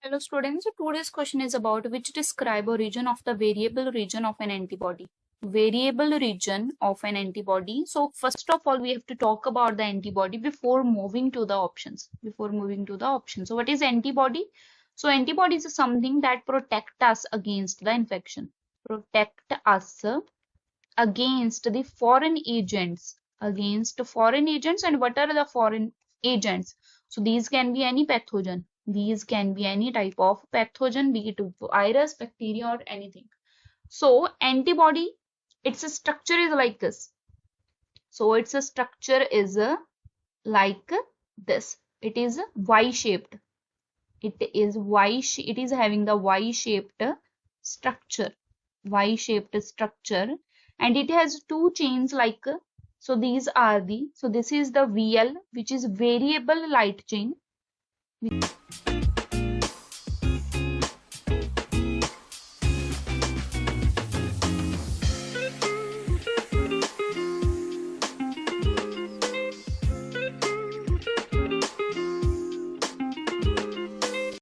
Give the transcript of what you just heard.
Hello students, so today's question is about which describe a region of the variable region of an antibody. Variable region of an antibody. So first of all, we have to talk about the antibody before moving to the options. So what is antibody? So antibody is something that protect us against the infection. Protect us against the foreign agents. And what are the foreign agents? So these can be any pathogen. These can be any type of pathogen, be it virus, bacteria, or anything. So antibody, its structure is like this. So its structure is like this. It is Y-shaped. It is having the Y-shaped structure. Y-shaped structure, and it has two chains like so these are the, so this is the VL, which is variable light chain.